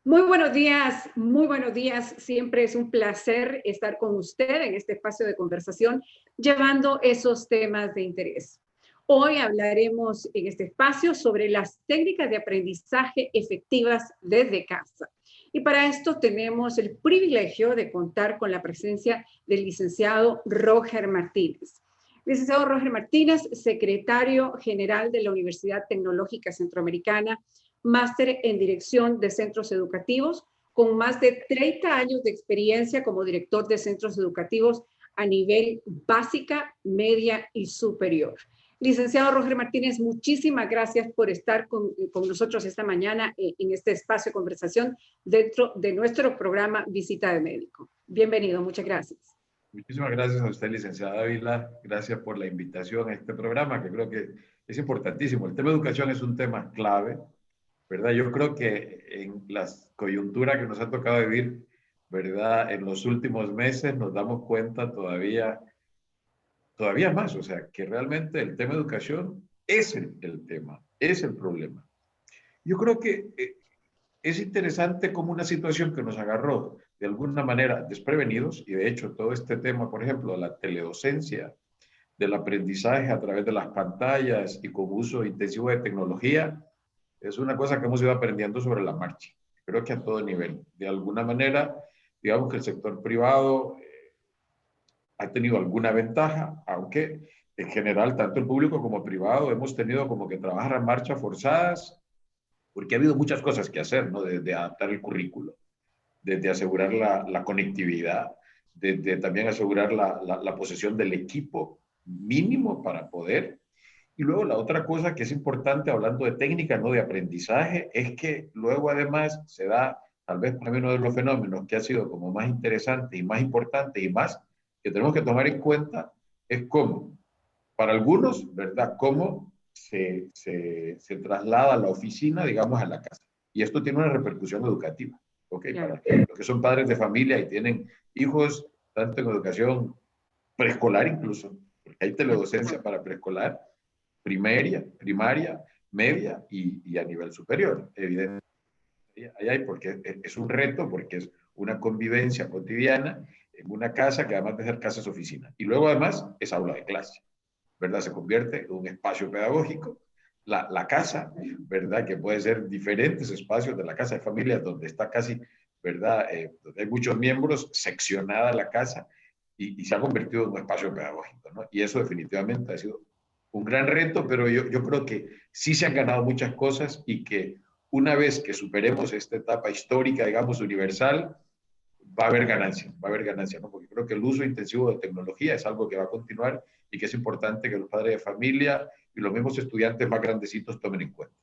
Muy buenos días, muy buenos días. Siempre es un placer estar con usted en este espacio de conversación, llevando esos temas de interés. Hoy hablaremos en este espacio sobre las técnicas de aprendizaje efectivas desde casa. Y para esto tenemos el privilegio de contar con la presencia del licenciado Roger Martínez. Licenciado Roger Martínez, secretario general de la Universidad Tecnológica Centroamericana, máster en dirección de centros educativos, con más de 30 años de experiencia como director de centros educativos a nivel básica, media y superior. Licenciado Roger Martínez, muchísimas gracias por estar con nosotros esta mañana en este espacio de conversación dentro de nuestro programa Visita de Médico. Bienvenido, muchas gracias. Muchísimas gracias a usted, licenciada Ávila. Gracias por la invitación a este programa, que creo que es importantísimo. El tema de educación es un tema clave, ¿verdad? Yo creo que en las coyunturas que nos ha tocado vivir, ¿verdad? En los últimos meses nos damos cuenta todavía más, o sea, que realmente el tema de educación es el tema, es el problema. Yo creo que es interesante como una situación que nos agarró de alguna manera desprevenidos, y de hecho todo este tema, por ejemplo, de la teledocencia, del aprendizaje a través de las pantallas y con uso intensivo de tecnología, es una cosa que hemos ido aprendiendo sobre la marcha. Creo que a todo nivel. De alguna manera, digamos que el sector privado ha tenido alguna ventaja, aunque en general, tanto el público como privado, hemos tenido como que trabajar a marcha forzadas, porque ha habido muchas cosas que hacer, ¿no? Desde adaptar el currículo, desde asegurar la conectividad, desde también asegurar la posesión del equipo mínimo para poder. Y luego la otra cosa que es importante, hablando de técnica, no de aprendizaje, es que luego además se da, tal vez para mí uno de los fenómenos que ha sido como más interesante y más importante y más que tenemos que tomar en cuenta, es cómo, para algunos, ¿verdad? Cómo se traslada la oficina, digamos, a la casa. Y esto tiene una repercusión educativa, ¿ok? Claro. Para los que son padres de familia y tienen hijos, tanto en educación preescolar incluso, porque hay teledocencia para preescolar, primaria, media y a nivel superior, evidentemente. Ahí hay porque es un reto, porque es una convivencia cotidiana en una casa que además de ser casa es oficina. Y luego además es aula de clase, ¿verdad? Se convierte en un espacio pedagógico. La casa, ¿verdad? Que puede ser diferentes espacios de la casa de familias donde está casi, ¿verdad? Donde hay muchos miembros, seccionada la casa y se ha convertido en un espacio pedagógico, ¿no? Y eso definitivamente ha sido un gran reto, pero yo creo que sí se han ganado muchas cosas y que una vez que superemos esta etapa histórica, digamos, universal, va a haber ganancia, ¿no? Porque creo que el uso intensivo de tecnología es algo que va a continuar y que es importante que los padres de familia y los mismos estudiantes más grandecitos tomen en cuenta.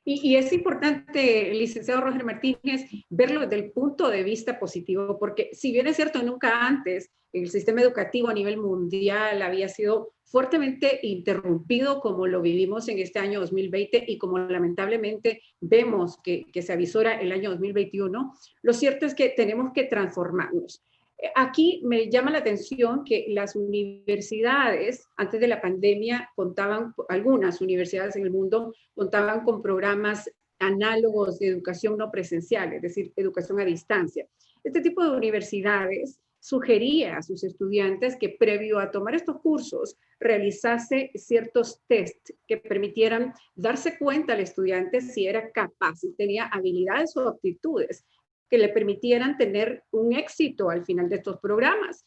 Y es importante, licenciado Roger Martínez, verlo desde el punto de vista positivo, porque si bien es cierto, nunca antes el sistema educativo a nivel mundial había sido fuertemente interrumpido como lo vivimos en este año 2020 y como lamentablemente vemos que se avisora el año 2021, lo cierto es que tenemos que transformarnos. Aquí me llama la atención que las universidades, antes de la pandemia, contaban, algunas universidades en el mundo contaban con programas análogos de educación no presencial, es decir, educación a distancia. Este tipo de universidades sugería a sus estudiantes que previo a tomar estos cursos realizase ciertos test que permitieran darse cuenta al estudiante si era capaz, si tenía habilidades o aptitudes que le permitieran tener un éxito al final de estos programas.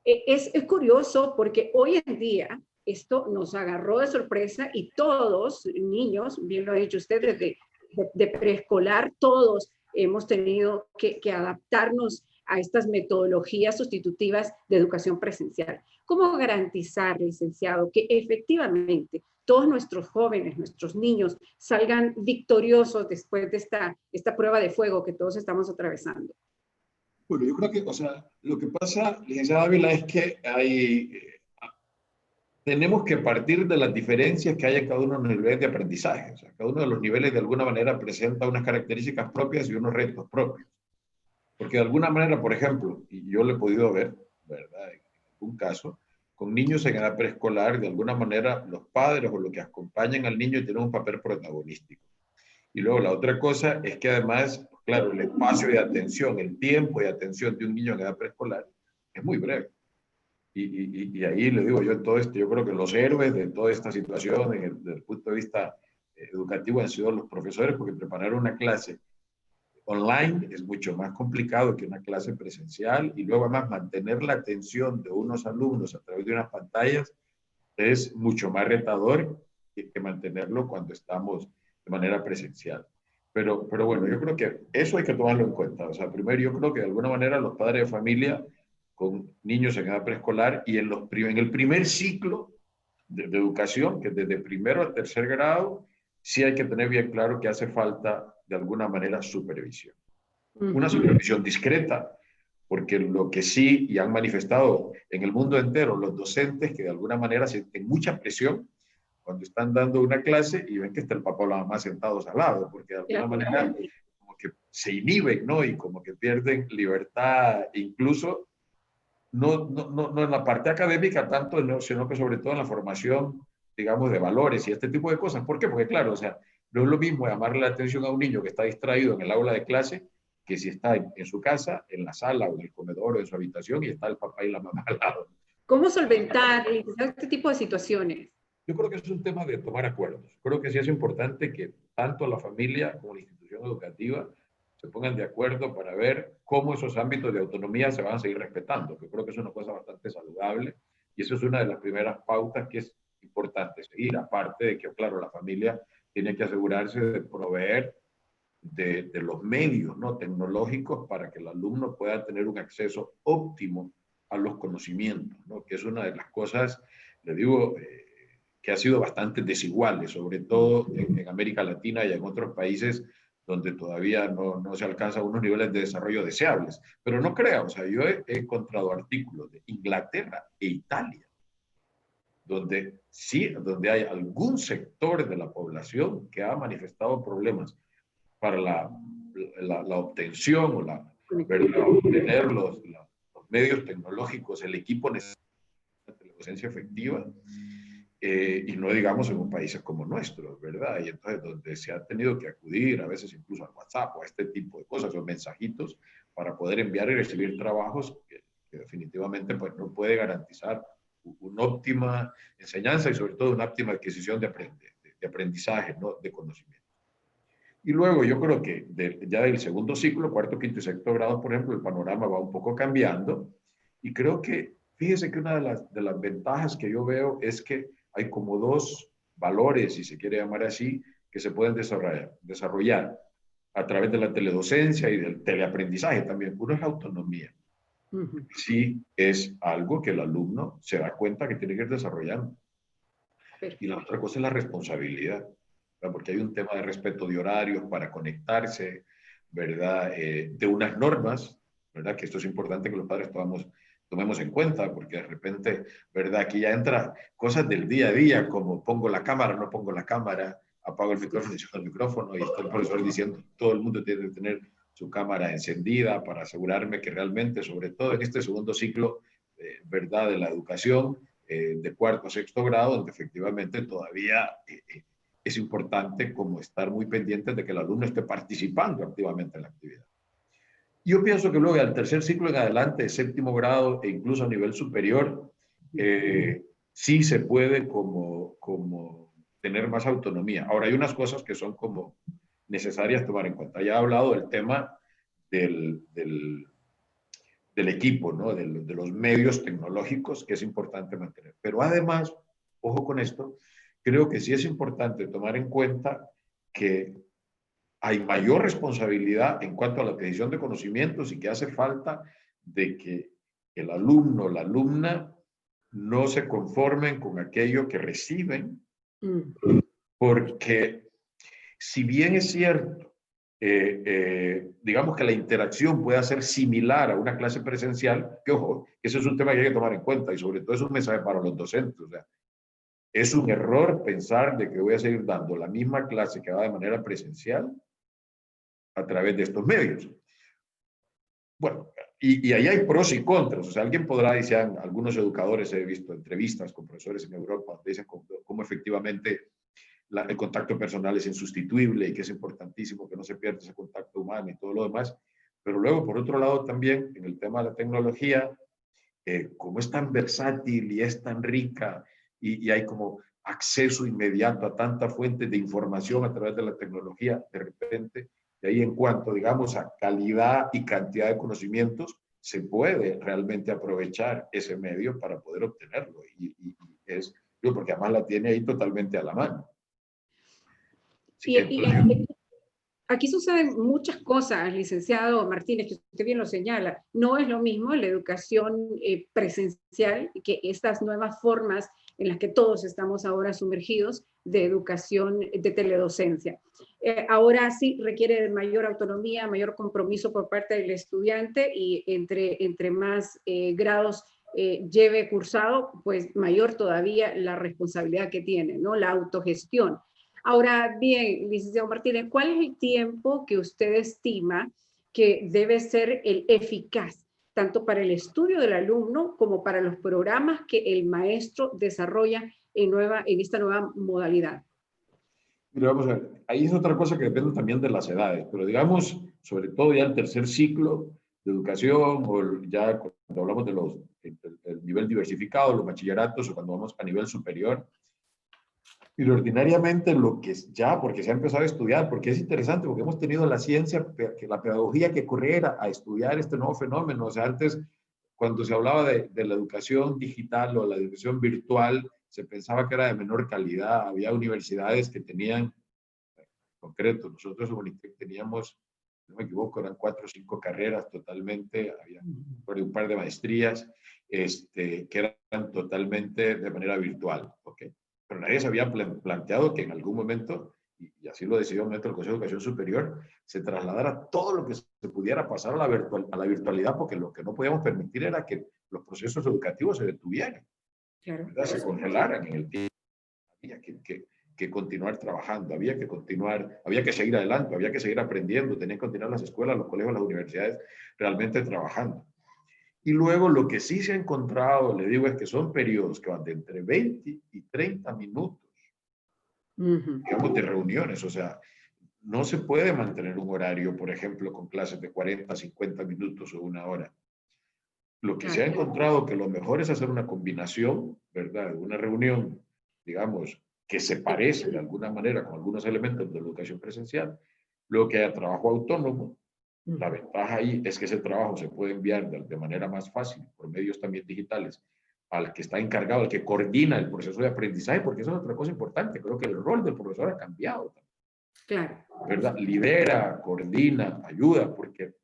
Es curioso porque hoy en día esto nos agarró de sorpresa y todos, niños, bien lo ha dicho usted, desde de preescolar, todos hemos tenido que adaptarnos a estas metodologías sustitutivas de educación presencial. ¿Cómo garantizar, licenciado, que efectivamente todos nuestros jóvenes, nuestros niños, salgan victoriosos después de esta prueba de fuego que todos estamos atravesando? Bueno, yo creo que, o sea, lo que pasa, licenciada Ávila, es que tenemos que partir de las diferencias que hay en cada uno de los niveles de aprendizaje. O sea, cada uno de los niveles de alguna manera presenta unas características propias y unos retos propios. Porque de alguna manera, por ejemplo, y yo lo he podido ver, ¿verdad? En algún caso, con niños en edad preescolar, de alguna manera los padres o los que acompañan al niño tienen un papel protagonístico. Y luego la otra cosa es que además claro, el espacio de atención, el tiempo de atención de un niño en edad preescolar es muy breve. Y ahí le digo yo, en todo esto, yo creo que los héroes de toda esta situación, desde el punto de vista educativo, han sido los profesores, porque preparar una clase online es mucho más complicado que una clase presencial, y luego además mantener la atención de unos alumnos a través de unas pantallas es mucho más retador que mantenerlo cuando estamos de manera presencial. Pero bueno, yo creo que eso hay que tomarlo en cuenta. O sea, primero yo creo que de alguna manera los padres de familia con niños en edad preescolar y en el primer ciclo de educación, que desde primero a tercer grado, sí hay que tener bien claro que hace falta de alguna manera supervisión. Una supervisión discreta, porque lo que sí, y han manifestado en el mundo entero los docentes que de alguna manera sienten mucha presión cuando están dando una clase y ven que está el papá o la mamá sentados al lado, porque de alguna manera como que se inhiben, ¿no? Y como que pierden libertad, incluso no en la parte académica tanto, no, sino que sobre todo en la formación, digamos, de valores y este tipo de cosas. ¿Por qué? Porque claro, o sea, no es lo mismo llamarle la atención a un niño que está distraído en el aula de clase que si está en su casa, en la sala o en el comedor o en su habitación y está el papá y la mamá al lado. ¿Cómo solventar este tipo de situaciones? Yo creo que es un tema de tomar acuerdos. Creo que sí es importante que tanto la familia como la institución educativa se pongan de acuerdo para ver cómo esos ámbitos de autonomía se van a seguir respetando, que creo que es una cosa bastante saludable, y eso es una de las primeras pautas que es importante seguir, aparte de que, claro, la familia tiene que asegurarse de proveer de los medios, ¿no?, tecnológicos para que el alumno pueda tener un acceso óptimo a los conocimientos, ¿no?, que es una de las cosas, le digo, que ha sido bastante desiguales, sobre todo en América Latina y en otros países donde todavía no se alcanzan unos niveles de desarrollo deseables. Pero no crea, o sea, yo he encontrado artículos de Inglaterra e Italia, donde sí, donde hay algún sector de la población que ha manifestado problemas para la obtención o obtener los medios tecnológicos, el equipo necesario de la docencia efectiva, y no digamos en un país como nuestro, ¿verdad? Y entonces donde se ha tenido que acudir a veces incluso al WhatsApp o a este tipo de cosas o mensajitos para poder enviar y recibir trabajos que definitivamente pues no puede garantizar una óptima enseñanza y sobre todo una óptima adquisición de aprendizaje, ¿no?, de conocimiento. Y luego yo creo que ya del segundo ciclo, cuarto, quinto y sexto grado, por ejemplo, el panorama va un poco cambiando. Y creo que, fíjese que una de las ventajas que yo veo es que hay como dos valores, si se quiere llamar así, que se pueden desarrollar a través de la teledocencia y del teleaprendizaje también. Uno es la autonomía. Sí, es algo que el alumno se da cuenta que tiene que ir desarrollando. Y la otra cosa es la responsabilidad, ¿verdad? Porque hay un tema de respeto de horarios para conectarse, ¿verdad? De unas normas, ¿verdad? Que esto es importante que los padres tomemos en cuenta, porque de repente, ¿verdad? Aquí ya entra cosas del día a día, como pongo la cámara, no pongo la cámara, apago el micrófono, enciendo el micrófono, y está el profesor diciendo, todo el mundo tiene que tener su cámara encendida para asegurarme que realmente, sobre todo en este segundo ciclo, ¿verdad?, de la educación, de cuarto a sexto grado, donde efectivamente todavía es importante como estar muy pendientes de que el alumno esté participando activamente en la actividad. Yo pienso que luego al tercer ciclo en adelante, séptimo grado e incluso a nivel superior, sí se puede como tener más autonomía. Ahora hay unas cosas que son como necesarias tomar en cuenta. Ya he hablado del tema del equipo, ¿no?, de los medios tecnológicos, que es importante mantener. Pero además, ojo con esto, creo que sí es importante tomar en cuenta que hay mayor responsabilidad en cuanto a la adquisición de conocimientos y que hace falta de que el alumno, la alumna, no se conformen con aquello que reciben, porque si bien es cierto, digamos que la interacción pueda ser similar a una clase presencial, que ojo, ese es un tema que hay que tomar en cuenta y sobre todo es un mensaje para los docentes. O sea, es un error pensar de que voy a seguir dando la misma clase que va de manera presencial a través de estos medios. Bueno, y ahí hay pros y contras. O sea, alguien podrá, dicen algunos educadores, he visto entrevistas con profesores en Europa, dicen cómo efectivamente el contacto personal es insustituible y que es importantísimo que no se pierda ese contacto humano y todo lo demás. Pero luego, por otro lado, también en el tema de la tecnología, como es tan versátil y es tan rica y hay como acceso inmediato a tantas fuentes de información a través de la tecnología, de repente, de ahí en cuanto, digamos, a calidad y cantidad de conocimientos, se puede realmente aprovechar ese medio para poder obtenerlo. Y es, yo, porque además la tiene ahí totalmente a la mano. Así Y, que, y aquí suceden muchas cosas, licenciado Martínez, que usted bien lo señala. No es lo mismo la educación presencial que estas nuevas formas en las que todos estamos ahora sumergidos de educación de teledocencia. Ahora sí requiere de mayor autonomía, mayor compromiso por parte del estudiante y entre más grados lleve cursado, pues mayor todavía la responsabilidad que tiene, ¿no? La autogestión. Ahora bien, licenciado Martínez, ¿cuál es el tiempo que usted estima que debe ser el eficaz, tanto para el estudio del alumno como para los programas que el maestro desarrolla en esta nueva modalidad? mira, vamos a ver, ahí es otra cosa que depende también de las edades, pero digamos, sobre todo ya el tercer ciclo de educación o ya cuando hablamos de el nivel diversificado, los bachilleratos o cuando vamos a nivel superior, pero ordinariamente lo que es ya, porque se ha empezado a estudiar, porque es interesante, porque hemos tenido la ciencia, que la pedagogía que corriera a estudiar este nuevo fenómeno. O sea, antes, cuando se hablaba de la educación digital o la educación virtual, se pensaba que era de menor calidad. Había universidades que tenían, en concreto, nosotros en Unitec teníamos, no me equivoco, eran 4 o 5 carreras totalmente, había un par de maestrías, que eran totalmente de manera virtual, ¿ok? Pero nadie se había planteado que en algún momento, y así lo decidió el Consejo de Educación Superior, se trasladara todo lo que se pudiera pasar a la virtualidad, porque lo que no podíamos permitir era que los procesos educativos se detuvieran, Claro. ¿verdad? Se congelaran en el tiempo. Había que continuar trabajando, había que continuar, había que seguir adelante, había que seguir aprendiendo, tenían que continuar las escuelas, los colegios, las universidades realmente trabajando. Y luego lo que sí se ha encontrado, le digo, es que son periodos que van de entre 20 y 30 minutos, digamos, de reuniones. O sea, no se puede mantener un horario, por ejemplo, con clases de 40, 50 minutos o una hora. Lo que se ha Claro. encontrado que lo mejor es hacer una combinación, ¿verdad? Una reunión, digamos, que se parece de alguna manera con algunos elementos de la educación presencial, luego que haya trabajo autónomo. La ventaja ahí es que ese trabajo se puede enviar de manera más fácil por medios también digitales al que está encargado, al que coordina el proceso de aprendizaje, porque eso es otra cosa importante. Creo que el rol del profesor ha cambiado, Claro. ¿verdad? Lidera, coordina, ayuda, porque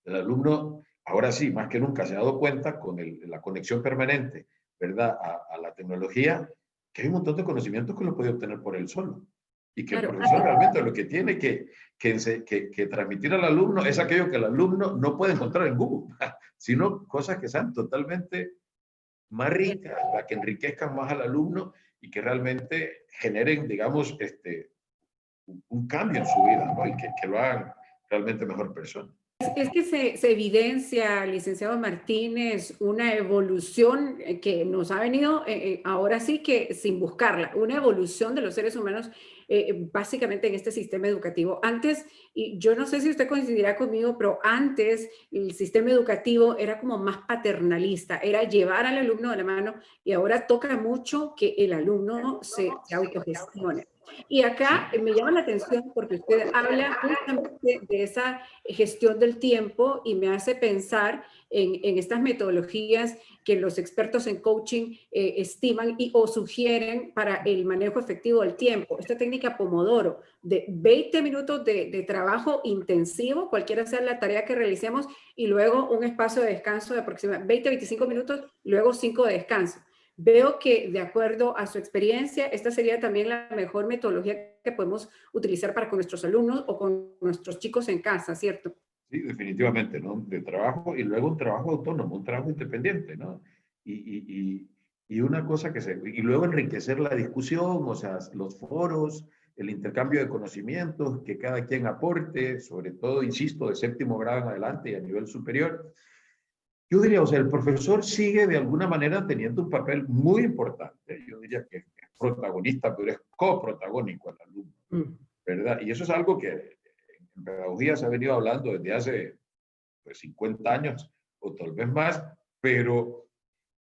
el alumno ahora sí, más que nunca, se ha dado cuenta con la conexión permanente, ¿verdad? A la tecnología, que hay un montón de conocimientos que lo puede obtener por él solo. Y que el Claro. profesor realmente lo que tiene que transmitir al alumno es aquello que el alumno no puede encontrar en Google, sino cosas que sean totalmente más ricas, que enriquezcan más al alumno y que realmente generen, digamos, un cambio en su vida, ¿no? Y que lo hagan realmente mejor persona. Es que se evidencia, licenciado Martínez, una evolución que nos ha venido ahora sí que sin buscarla, una evolución de los seres humanos básicamente en este sistema educativo. Antes, y yo no sé si usted coincidirá conmigo, pero antes el sistema educativo era como más paternalista, era llevar al alumno de la mano y ahora toca mucho que el alumno se autogestione. Y acá me llama la atención porque usted habla justamente de esa gestión del tiempo y me hace pensar en estas metodologías que los expertos en coaching estiman o sugieren para el manejo efectivo del tiempo. Esta técnica Pomodoro de 20 minutos de trabajo intensivo, cualquiera sea la tarea que realicemos, y luego un espacio de descanso de aproximadamente 20 a 25 minutos, luego 5 de descanso. Veo que, de acuerdo a su experiencia, esta sería también la mejor metodología que podemos utilizar para con nuestros alumnos o con nuestros chicos en casa, ¿cierto? Sí, definitivamente, ¿no? De trabajo y luego un trabajo autónomo, un trabajo independiente, ¿no? Y una cosa y luego enriquecer la discusión, o sea, los foros, el intercambio de conocimientos, que cada quien aporte, sobre todo, insisto, de séptimo grado en adelante y a nivel superior. Yo diría, o sea, el profesor sigue de alguna manera teniendo un papel muy importante. Yo diría que es protagonista, pero es coprotagónico el alumno, ¿verdad? Y eso es algo que en pedagogía se ha venido hablando desde hace pues, 50 años o tal vez más, pero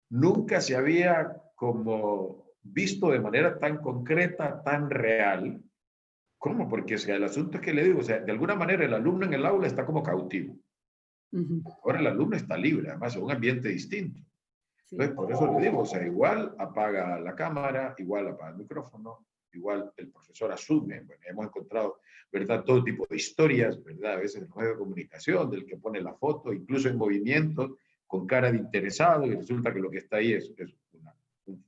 nunca se había como visto de manera tan concreta, tan real. ¿Cómo? Porque o sea, el asunto es que le digo, o sea, de alguna manera el alumno en el aula está como cautivo. Ahora el alumno está libre, además, en un ambiente distinto. Entonces, por eso le digo, o sea, igual apaga la cámara, igual apaga el micrófono, igual el profesor asume, bueno, hemos encontrado, ¿verdad?, todo tipo de historias, ¿verdad?, a veces en los medios de comunicación, del que pone la foto, incluso en movimiento, con cara de interesado, y resulta que lo que está ahí es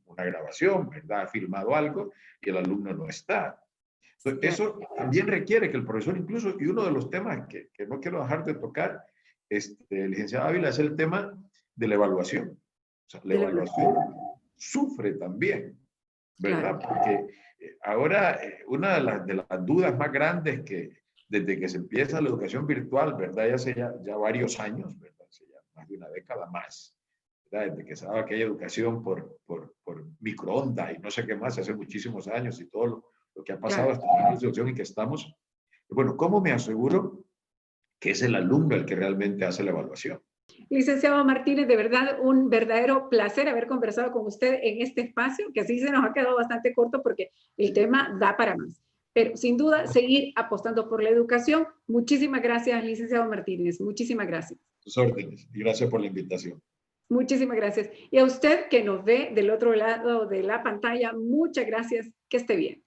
una grabación, ¿verdad?, ha filmado algo, y el alumno no está. Entonces, eso también requiere que el profesor incluso, y uno de los temas que no quiero dejar de tocar, licenciada Ávila, es el tema de la evaluación. O sea, la evaluación sufre también, ¿verdad? Claro. Porque ahora una de las dudas más grandes que desde que se empieza la educación virtual, ¿verdad? Ya hace ya varios años, ¿verdad? Hace ya más de una década más, ¿verdad? Desde que se daba aquella educación por microondas y no sé qué más, hace muchísimos años y todo lo que ha pasado hasta la situación en que estamos. Bueno, ¿cómo me aseguro que es el alumno el que realmente hace la evaluación? Licenciado Martínez, de verdad un verdadero placer haber conversado con usted en este espacio, que así se nos ha quedado bastante corto porque el tema da para más. Pero sin duda, seguir apostando por la educación. Muchísimas gracias, licenciado Martínez. Muchísimas gracias. Sus órdenes y gracias por la invitación. Muchísimas gracias. Y a usted que nos ve del otro lado de la pantalla, muchas gracias. Que esté bien.